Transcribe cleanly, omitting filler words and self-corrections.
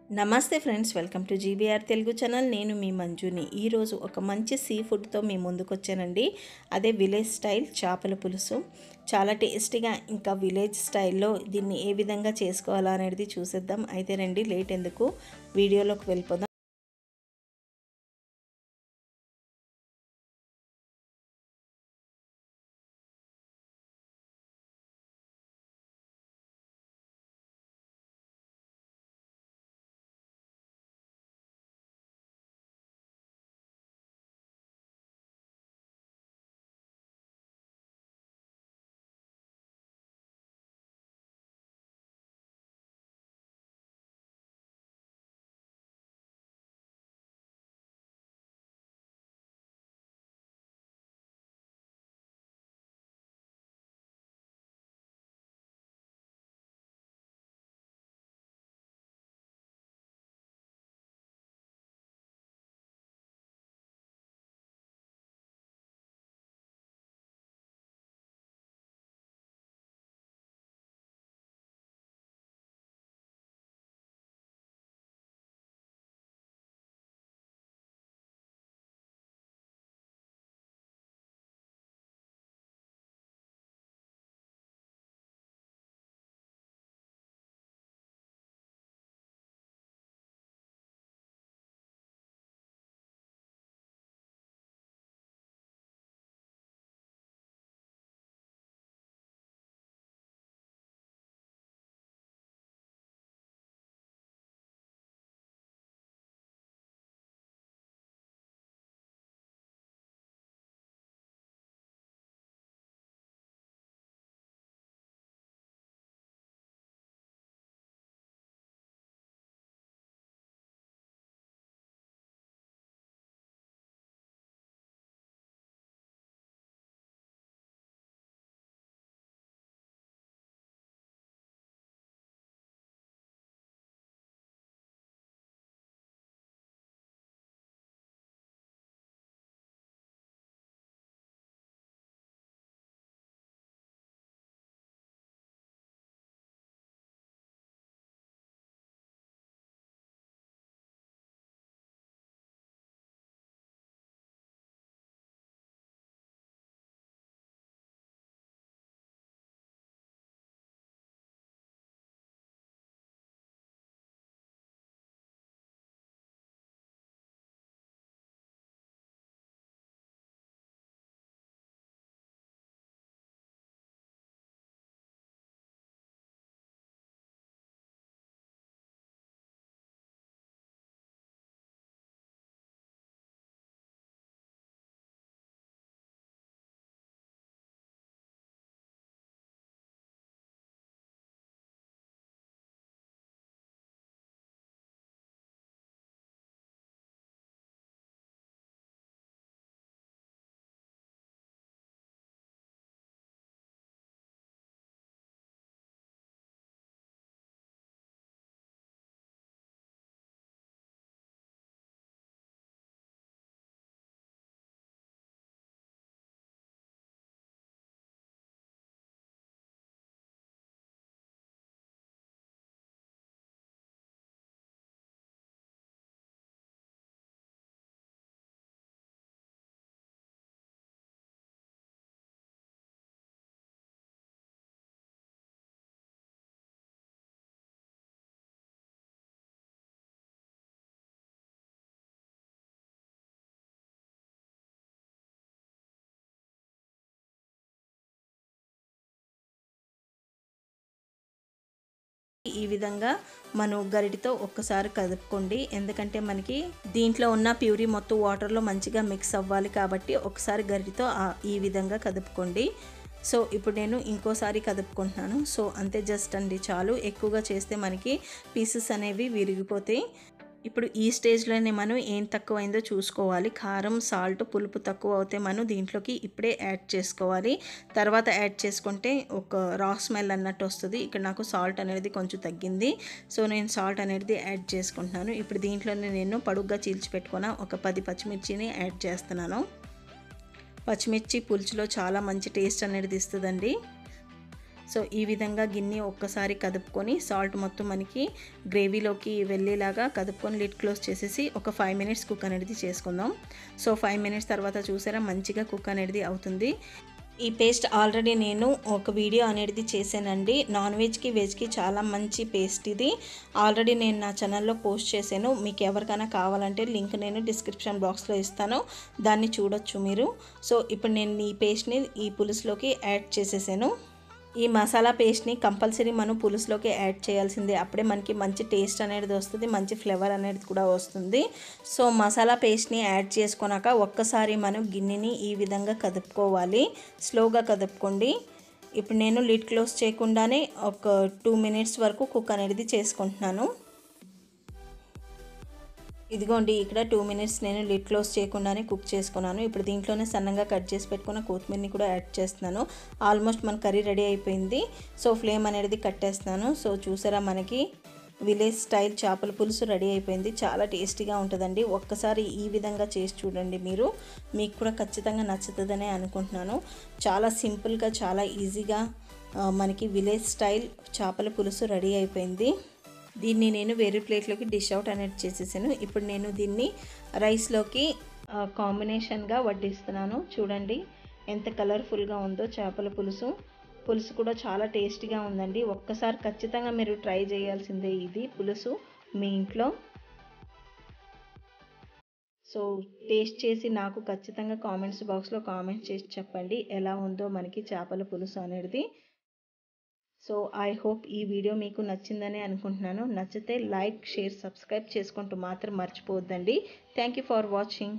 నమస్తే friends, welcome to GBR Telugu channel. నేను మీ మంజుని. ఈరోజు ఒక మంచి సీ ఫుడ్తో మీ ముందుకు వచ్చానండి. అదే విలేజ్ స్టైల్ చేపల పులుసు. చాలా టేస్టీగా ఇంకా విలేజ్ స్టైల్లో దీన్ని ఏ విధంగా చేసుకోవాలా అనేది చూసేద్దాం. అయితే రండి, లేట్ ఎందుకు, వీడియోలోకి వెళ్ళిపోదాం. ఈ విధంగా మనం గరిటితో ఒక్కసారి కదుపుకోండి, ఎందుకంటే మనకి దీంట్లో ఉన్న ప్యూరీ మొత్తం వాటర్లో మంచిగా మిక్స్ అవ్వాలి కాబట్టి ఒకసారి గరిటితో ఈ విధంగా కదుపుకోండి. సో ఇప్పుడు నేను ఇంకోసారి కదుపుకుంటున్నాను. సో అంతే, జస్ట్ అండి, చాలు. ఎక్కువగా చేస్తే మనకి పీసెస్ అనేవి విరిగిపోతాయి. ఇప్పుడు ఈ స్టేజ్లోనే మనం ఏం తక్కువైందో చూసుకోవాలి. కారం, సాల్ట్, పులుపు తక్కువ అవుతే మనం దీంట్లోకి ఇప్పుడే యాడ్ చేసుకోవాలి. తర్వాత యాడ్ చేసుకుంటే ఒక రా స్మెల్ అన్నట్టు వస్తుంది. ఇక్కడ నాకు సాల్ట్ అనేది కొంచెం తగ్గింది, సో నేను సాల్ట్ అనేది యాడ్ చేసుకుంటున్నాను. ఇప్పుడు దీంట్లోనే నేను పొడుగ్గా చీల్చి పెట్టుకున్న ఒక 10 పచ్చిమిర్చిని యాడ్ చేస్తున్నాను. పచ్చిమిర్చి పులుసులో చాలా మంచి టేస్ట్ అనేది ఇస్తుందండి. సో ఈ విధంగా గిన్నె ఒక్కసారి కదుపుకొని సాల్ట్ మొత్తం మనకి గ్రేవీలోకి వెళ్ళేలాగా కదుపుకొని లిడ్ క్లోజ్ చేసేసి ఒక 5 మినిట్స్ కుక్ అనేది చేసుకుందాం. సో 5 మినిట్స్ తర్వాత చూసారా మంచిగా కుక్ అనేది అవుతుంది. ఈ పేస్ట్ ఆల్రెడీ నేను ఒక వీడియో అనేది చేశానండి. నాన్ వెజ్కి వెజ్కి చాలా మంచి పేస్ట్ ఇది. ఆల్రెడీ నేను నా ఛానల్లో పోస్ట్ చేశాను. మీకు ఎవరికైనా కావాలంటే లింక్ నేను డిస్క్రిప్షన్ బాక్స్లో ఇస్తాను, దాన్ని చూడొచ్చు మీరు. సో ఇప్పుడు నేను ఈ పేస్ట్ని ఈ పులుసులోకి యాడ్ చేసేసాను. ఈ మసాలా పేస్ట్ని కంపల్సరీ మనం పులుసులోకి యాడ్ చేయాల్సిందే. అప్పుడే మనకి మంచి టేస్ట్ అనేది వస్తుంది, మంచి ఫ్లేవర్ అనేది కూడా వస్తుంది. సో మసాలా పేస్ట్ని యాడ్ చేసుకున్నాక ఒక్కసారి మనం గిన్నెని ఈ విధంగా కదుపుకోవాలి. స్లోగా కదుపుకోండి. ఇప్పుడు నేను లిడ్ క్లోజ్ చేయకుండానే ఒక 2 మినిట్స్ వరకు కుక్ అనేది చేసుకుంటున్నాను. ఇదిగోండి ఇక్కడ 2 మినిట్స్ నేను లిడ్ క్లోజ్ చేయకుండానే కుక్ చేసుకున్నాను. ఇప్పుడు దీంట్లోనే సన్నగా కట్ చేసి పెట్టుకున్న కొత్తిమీరని కూడా యాడ్ చేస్తున్నాను. ఆల్మోస్ట్ మన కర్రీ రెడీ అయిపోయింది. సో ఫ్లేమ్ అనేది కట్టేస్తున్నాను. సో చూసారా మనకి విలేజ్ స్టైల్ చేపల పులుసు రెడీ అయిపోయింది. చాలా టేస్టీగా ఉంటుందండి. ఒక్కసారి ఈ విధంగా చేసి చూడండి మీరు, మీకు కూడా ఖచ్చితంగా నచ్చుతుందనే అనుకుంటున్నాను. చాలా సింపుల్గా చాలా ఈజీగా మనకి విలేజ్ స్టైల్ చేపల పులుసు రెడీ అయిపోయింది. దీన్ని నేను వేరే ప్లేట్లోకి డిష్ అవుట్ అనేది చేసేసాను. ఇప్పుడు నేను దీన్ని రైస్లోకి కాంబినేషన్గా వడ్డిస్తున్నాను. చూడండి ఎంత కలర్ఫుల్గా ఉందో చేపల పులుసు. పులుసు కూడా చాలా టేస్టీగా ఉందండి. ఒక్కసారి ఖచ్చితంగా మీరు ట్రై చేయాల్సిందే ఇది పులుసు మీ ఇంట్లో. సో టేస్ట్ చేసి నాకు ఖచ్చితంగా కామెంట్స్ బాక్స్లో కామెంట్ చేసి చెప్పండి ఎలా ఉందో మనకి చేపల పులుసు అనేది. సో ఐ హోప్ ఈ వీడియో మీకు నచ్చిందని అనుకుంటున్నాను. నచ్చితే లైక్, షేర్, సబ్స్క్రైబ్ చేసుకుంటూ మాత్రం మర్చిపోవద్దండి. Thank you for watching.